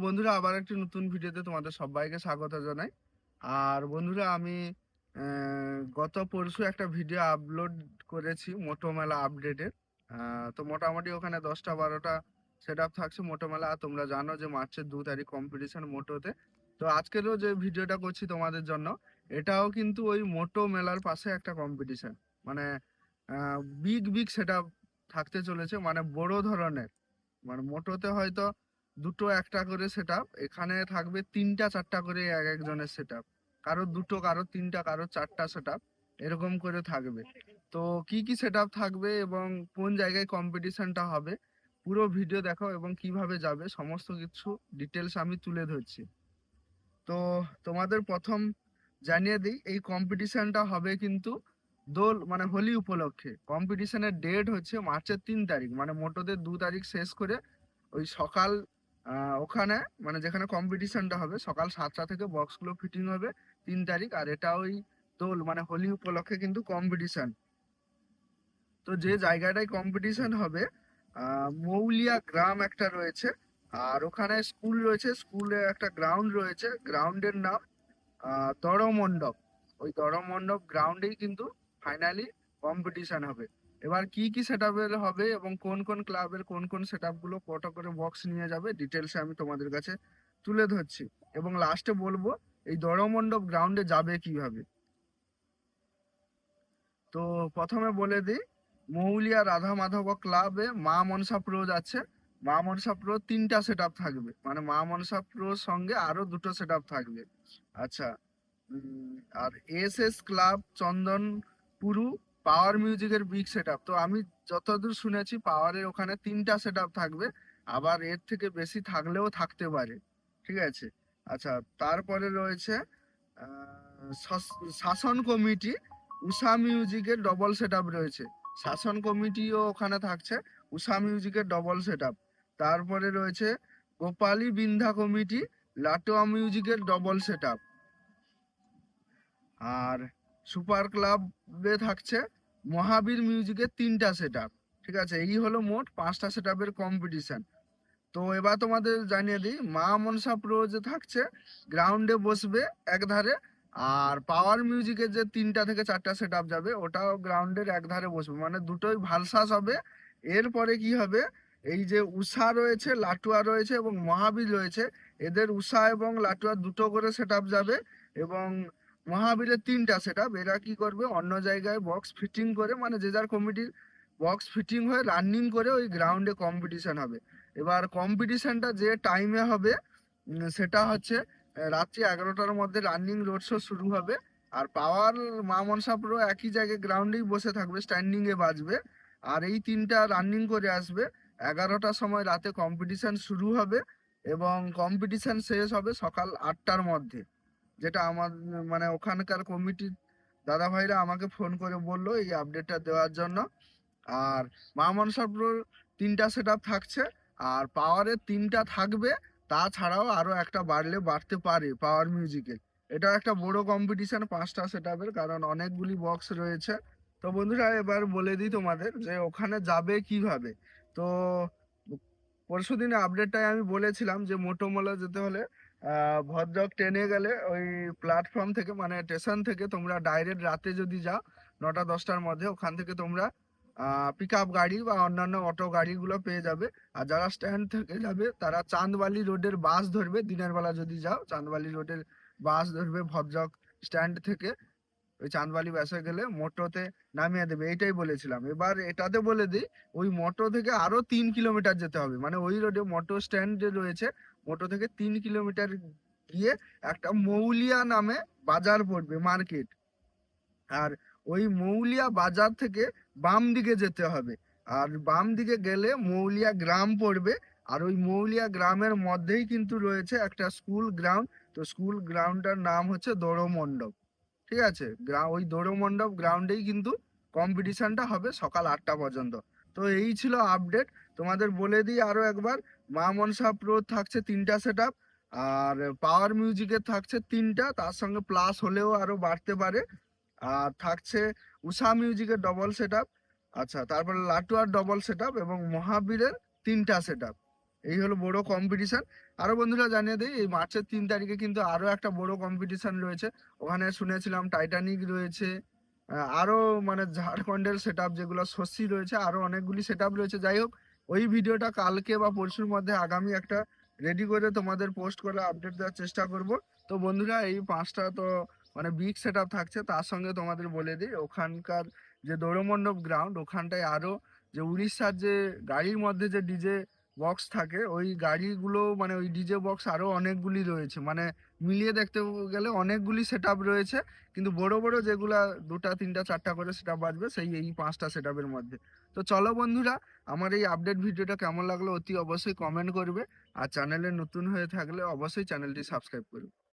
বন্ধুরা, আবার একটি নতুন ভিডিওতে তোমাদের সবাইকে স্বাগত জানাই। আর বন্ধুরা, আমি গত পরশু একটা ভিডিও আপলোড করেছি মোটো মেলা আপডেটের। তো মোটামুটি ওখানে 10টা 12টা সেট আপ থাকছে মোটো মেলা। আর তোমরা জানো যে মার্চের 2 তারিখ কম্পিটিশন মোটোতে। তো আজকেরও যে ভিডিওটা করছি তোমাদের জন্য, এটাও কিন্তু ওই মোটো মেলার পাশে একটা কম্পিটিশন। মানে বিগ বিগ সেট আপ থাকতে চলেছে, মানে বড় ধরনের। মানে মোটোতে হয়তো দুটো একটা করে সেট আপ, এখানে থাকবে 3টা 4টা করে এক একজনের সেট আপ। কারো দুটো, কারো 3টা, কারো 4টা সেট আপ, এরকম করে থাকবে। তো কি কি সেট আপ থাকবে এবং কোন জায়গায় কম্পিটিশনটা হবে, পুরো ভিডিও দেখো এবং কিভাবে যাবে সমস্ত কিছু ডিটেলস আমি তুলে ধরছি। তো তোমাদের প্রথম জানিয়ে দিই, এই কম্পিটিশনটা হবে কিন্তু দোল মানে হোলি উপলক্ষে। কম্পিটিশনের ডেট হচ্ছে মার্চের 3 তারিখ, মানে মোটোদের 2 তারিখ শেষ করে ওই সকাল ওখানে মানে যেখানে কম্পিটিশনটা হবে সকাল 7টা থেকে বক্সগুলো ফিটিং হবে 3 তারিখ। আর এটা ওই দোল মানে হোলি উপলক্ষে কিন্তু কম্পিটিশন। তো যে জায়গাটায় কম্পিটিশন হবে, মৌলিয়া গ্রাম একটা রয়েছে। আর ওখানে স্কুল রয়েছে, স্কুলে একটা গ্রাউন্ড রয়েছে, গ্রাউন্ডের নাম দড়মণ্ডপ। ওই দড়মণ্ডপ গ্রাউন্ডেই কিন্তু ফাইনালি কম্পিটিশন হবে। এবার কি কি সেট হবে এবং কোন কোন ক্লাবের কোন কোন সেট গুলো কত করে বক্স নিয়ে যাবে ডিটেলসে আমি তোমাদের কাছে তুলে ধরছি। এবং লাস্টে বলবো এই দড়মণ্ডপ গ্রাউন্ডে যাবে কিভাবে। তো প্রথমে বলে দিই, মৌলিয়া রাধা মাধব ক্লাবে মা মনসা প্রো যাচ্ছে। মা মনসা প্রো 3টা সেট থাকবে, মানে মা মনসা প্রোর সঙ্গে আরো দুটো সেট থাকবে। আচ্ছা। আর এস এস ক্লাব চন্দনপুরু পাওয়ার মিউজিকের বিগ সেট তো আমি যতদূর শুনেছি পাওয়ারের ওখানে 3টা সেট থাকবে। আবার এর থেকে বেশি থাকলেও থাকতে পারে। ঠিক আছে। আচ্ছা, তারপরে রয়েছে শাসন কমিটি উষা মিউজিকের ডবল সেট রয়েছে। শাসন কমিটিও ওখানে থাকছে, উষা মিউজিকের ডবল সেট। তারপরে রয়েছে গোপালী বিন্ধা কমিটি লাটোয়া মিউজিকের ডবল সেট। আর সুপার ক্লাবে থাকছে মহাবীর মিউজিকের 3টা সেট। ঠিক আছে, এই হলো মোট 5টা সেট আপের কম্পিটিশন। তো এবার তোমাদের জানিয়ে দিই, মা মনসা প্রো যে থাকছে গ্রাউন্ডে বসবে একধারে। আর পাওয়ার মিউজিকের যে 3টা থেকে 4টা সেট আপ যাবে ওটাও গ্রাউন্ডের একধারে বসবে, মানে দুটোই ভালসাস হবে। এরপরে কি হবে, এই যে উষা রয়েছে, লাটুয়া রয়েছে এবং মহাবীর রয়েছে, এদের উষা এবং লাটুয়া দুটো করে সেট আপ যাবে। এবং মহাবীরের 3টা সেট আপ, এরা কি করবে অন্য জায়গায় বক্স ফিটিং করে, মানে যে যার কমিটির বক্স ফিটিং হয়ে রানিং করে ওই গ্রাউন্ডে কম্পিটিশন হবে। এবার কম্পিটিশনটা যে টাইমে হবে সেটা হচ্ছে রাত্রি 11টার মধ্যে রানিং রোড শো শুরু হবে। আর পাওয়ার মা মনসা পুরো একই জায়গায় গ্রাউন্ডেই বসে থাকবে, স্ট্যান্ডিং এ বাজবে। আর এই 3টা রানিং করে আসবে। 11টার সময় রাতে কম্পিটিশন শুরু হবে এবং কম্পিটিশন শেষ হবে সকাল 8টার মধ্যে। যেটা আমার মানে ওখানকার কমিটির দাদা ভাইরা আমাকে ফোন করে বললো এই আপডেটটা দেওয়ার জন্য। আর মা মনসাপুর 3টা সেট থাকছে, আর পাওয়ারের 3টা থাকবে। তাছাড়াও আরো একটা বাড়লে বাড়তে পারে পাওয়ার মিউজিকের। এটা একটা বড় কম্পিটিশন 5টা সেট কারণ অনেকগুলি বক্স রয়েছে। তো বন্ধুরা, এবার বলে দিই তোমাদের যে ওখানে যাবে কিভাবে। তো পরশু দিনে আপডেটটাই আমি বলেছিলাম যে মোটোমোলা যেতে হলে ভদ্রক ট্রেনে গেলে ওই প্ল্যাটফর্ম থেকে মানে স্টেশন থেকে তোমরা ডাইরেক্ট রাতে যদি যাও 9টা 10টার মধ্যে, ওখান থেকে তোমরা পিক আপ গাড়ি বা অন্যান্য অটো গাড়িগুলো পেয়ে যাবে। আর যারা স্ট্যান্ড থেকে যাবে তারা চাঁদবালি রোডের বাস ধরবে, দিনের বেলা যদি যাও চাঁদবালি রোডের বাস ধরবে ভদ্রক স্ট্যান্ড থেকে। ওই চাঁদবালি বাসে গেলে মোটোতে নামিয়ে দেবে, এইটাই বলেছিলাম। এবার এটাতে বলে দিই, ওই মোটো থেকে আরো 3 কিলোমিটার যেতে হবে, মানে ওই রোডে মোটো স্ট্যান্ড যে রয়েছে মোটো থেকে 3 কিলোমিটার গিয়ে একটা মৌলিয়া নামে বাজার পড়বে, মার্কেট। আর ওই মৌলিয়া বাজার থেকে বাম দিকে যেতে হবে। আর বাম দিকে গেলে মৌলিয়া গ্রাম পড়বে। আর ওই মৌলিয়া গ্রামের মধ্যেই কিন্তু রয়েছে একটা স্কুল গ্রাউন্ড। তো স্কুল গ্রাউন্ডটার নাম হচ্ছে দোড়মণ্ডপ। ঠিক আছে, ওই দৌড়মণ্ডপ গ্রাউন্ডেই কিন্তু কম্পিটিশনটা হবে সকাল 8টা পর্যন্ত। তো এই ছিল আপডেট। তোমাদের বলে দিই আরো একবার, মা মনসা প্রো থাকছে 3টা সেট আর পাওয়ার মিউজিকের থাকছে 3টা, তার সঙ্গে প্লাস হলেও আরো বাড়তে পারে। আর থাকছে উষা মিউজিকের ডবল সেট। আচ্ছা, তারপরে লাটুয়ার ডবল সেট এবং মহাবীরের 3টা সেট। এই হলো বড় কম্পিটিশন। আরো বন্ধুরা জানিয়ে দিই, এই মার্চের 3 তারিখে কিন্তু আরো একটা বড় কম্পিটিশন রয়েছে। ওখানে শুনেছিলাম টাইটানিক রয়েছে, আরো মানে ঝাড়খণ্ডের সেট আপ যেগুলো শশী রয়েছে, আরো অনেকগুলি সেট আপ রয়েছে। যাই হোক, ওই ভিডিওটা কালকে বা পরশুর মধ্যে আগামী একটা রেডি করে তোমাদের পোস্ট করে আপডেট দেওয়ার চেষ্টা করব। তো বন্ধুরা, এই 5টা তো মানে বিগ সেট আপ থাকছে। তার সঙ্গে তোমাদের বলে দিই, ওখানকার যে দৌড়মণ্ডপ গ্রাউন্ড, ওখানটায় আরো যে উড়িষ্যার যে গাড়ির মধ্যে যে ডিজে বক্স থাকে, ওই গাড়িগুলো মানে ওই ডিজে বক্স আরো অনেকগুলি রয়েছে। মানে মিলিয়ে দেখতে গেলে অনেকগুলি সেট আপ রয়েছে, কিন্তু বড় বড় যেগুলা 2টা 3টা 4টা করে সেট আপ বাজবে সেই এই 5টা সেট আপের মধ্যে। তো চলো বন্ধুরা, আমার এই আপডেট ভিডিওটা কেমন লাগলো অতি অবশ্যই কমেন্ট করবে, আর চ্যানেলে নতুন হয়ে থাকলে অবশ্যই চ্যানেলটি সাবস্ক্রাইব করবে।